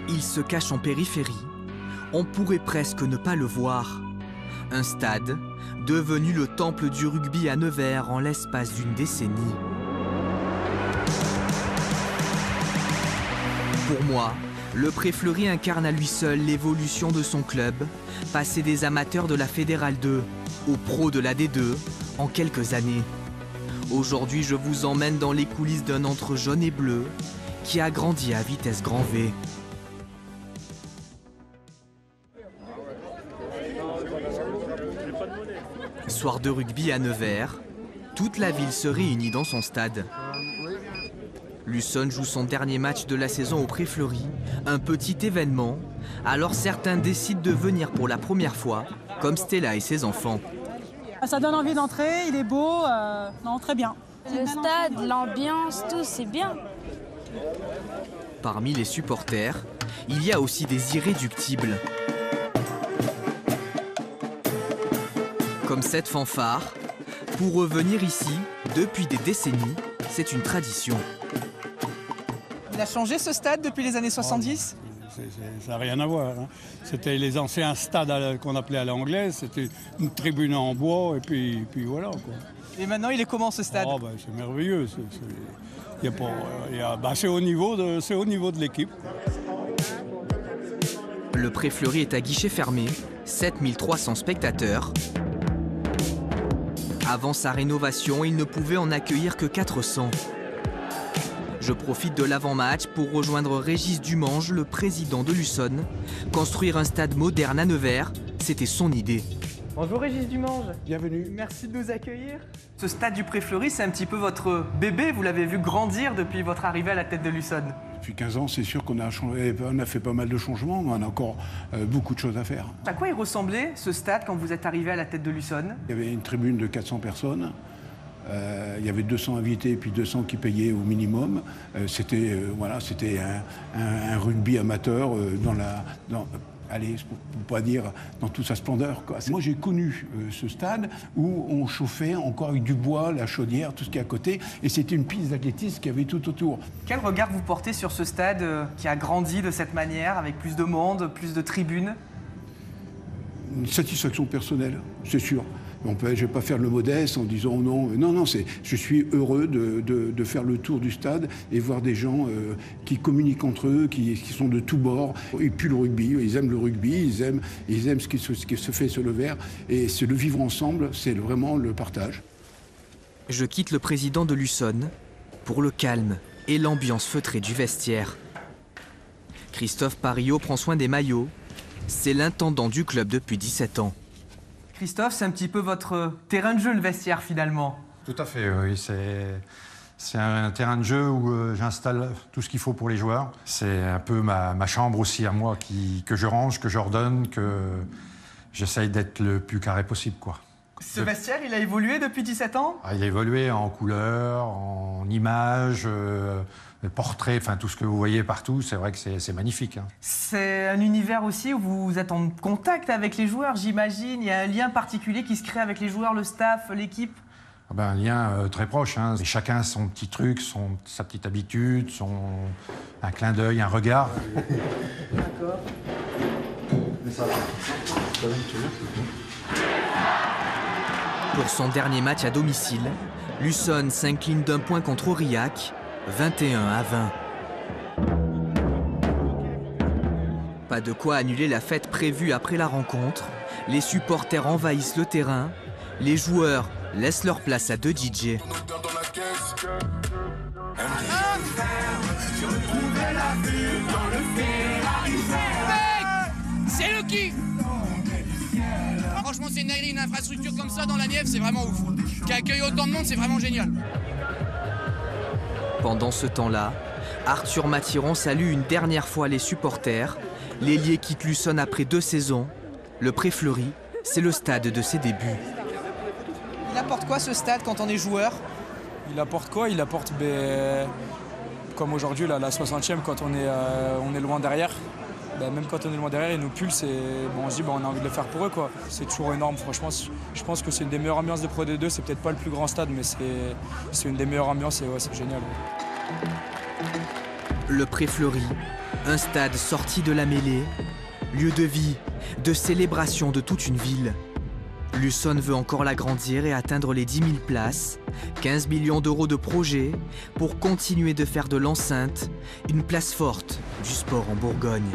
Il se cache en périphérie. On pourrait presque ne pas le voir. Un stade devenu le temple du rugby à Nevers en l'espace d'une décennie. Pour moi, le Pré-Fleury incarne à lui seul l'évolution de son club, passé des amateurs de la Fédérale 2 aux pros de la D2 en quelques années. Aujourd'hui, je vous emmène dans les coulisses d'un entre jaune et bleu qui a grandi à vitesse grand V. Soir de rugby à Nevers, toute la ville se réunit dans son stade. Luçon joue son dernier match de la saison au Pré-Fleury, un petit événement, alors certains décident de venir pour la première fois, comme Stella et ses enfants. Ça donne envie d'entrer, il est beau, non, très bien. Le stade, l'ambiance, tout, c'est bien. Parmi les supporters, il y a aussi des irréductibles. Comme cette fanfare, pour revenir ici, depuis des décennies, c'est une tradition. Il a changé ce stade depuis les années 70 ? Ça n'a rien à voir. Hein. C'était les anciens stades qu'on appelait à l'anglaise, c'était une tribune en bois et puis voilà. Quoi. Et maintenant, il est comment ce stade ? Oh, c'est merveilleux. C'est au niveau de l'équipe. Le Pré-Fleury est à guichet fermé, 7300 spectateurs. Avant sa rénovation, il ne pouvait en accueillir que 400. Je profite de l'avant-match pour rejoindre Régis Dumange, le président de Luçon. Construire un stade moderne à Nevers, c'était son idée. Bonjour Régis Dumange. Bienvenue. Merci de nous accueillir. Ce stade du Pré-Fleury, c'est un petit peu votre bébé. Vous l'avez vu grandir depuis votre arrivée à la tête de Luçon. Depuis 15 ans, c'est sûr qu'on a fait pas mal de changements, mais on a encore beaucoup de choses à faire. À quoi il ressemblait ce stade quand vous êtes arrivé à la tête de Luçon ? Il y avait une tribune de 400 personnes. Il y avait 200 invités et puis 200 qui payaient au minimum. C'était un rugby amateur allez, pour pas dire dans toute sa splendeur, quoi. Moi, j'ai connu ce stade où on chauffait encore avec du bois, la chaudière, tout ce qui est à côté, et c'était une piste d'athlétisme qui avait tout autour. Quel regard vous portez sur ce stade qui a grandi de cette manière, avec plus de monde, plus de tribunes ? Une satisfaction personnelle, c'est sûr. Je ne vais pas faire le modeste en disant non. Non, je suis heureux de faire le tour du stade et voir des gens qui communiquent entre eux, qui sont de tous bords. Ils puent le rugby, ils aiment le rugby, ils aiment ce qui se fait sur le vert. Et c'est le vivre ensemble, c'est vraiment le partage. Je quitte le président de Luçon pour le calme et l'ambiance feutrée du vestiaire. Christophe Parillot prend soin des maillots. C'est l'intendant du club depuis 17 ans. Christophe, c'est un petit peu votre terrain de jeu, le vestiaire, finalement. Tout à fait, oui. C'est un terrain de jeu où j'installe tout ce qu'il faut pour les joueurs. C'est un peu ma chambre aussi à moi que je range, que j'ordonne, que j'essaye d'être le plus carré possible, quoi. Ce vestiaire, il a évolué depuis 17 ans ? Il a évolué en couleurs, en images, portraits, enfin tout ce que vous voyez partout, c'est vrai que c'est magnifique. Hein. C'est un univers aussi où vous êtes en contact avec les joueurs, j'imagine. Il y a un lien particulier qui se crée avec les joueurs, le staff, l'équipe. Un lien très proche. Hein. Et chacun son petit truc, sa petite habitude, un clin d'œil, un regard. D'accord. Pour son dernier match à domicile, Luçon s'incline d'un point contre Aurillac, 21-20. Pas de quoi annuler la fête prévue après la rencontre. Les supporters envahissent le terrain. Les joueurs laissent leur place à deux DJ. C'est le kiff. Franchement, c'est une infrastructure comme ça dans la Nièvre, c'est vraiment ouf. Qui accueille autant de monde, c'est vraiment génial. Pendant ce temps-là, Arthur Mathiron salue une dernière fois les supporters. L'ailier quitte Luçon après 2 saisons. Le Pré-Fleury, c'est le stade de ses débuts. Il apporte quoi ce stade quand on est joueur ? Il apporte quoi ? Il apporte, comme aujourd'hui, là, la 60e, quand on est loin derrière. Même quand on est loin derrière, ils nous pulsent et on se dit on a envie de le faire pour eux, quoi. C'est toujours énorme, franchement. Je pense que c'est une des meilleures ambiances de Pro D2. C'est peut-être pas le plus grand stade, mais c'est une des meilleures ambiances et ouais, c'est génial. Le Pré-Fleury, un stade sorti de la mêlée, lieu de vie, de célébration de toute une ville. L'Ussonne veut encore l'agrandir et atteindre les 10 000 places, 15 millions d'euros de projet pour continuer de faire de l'enceinte une place forte du sport en Bourgogne.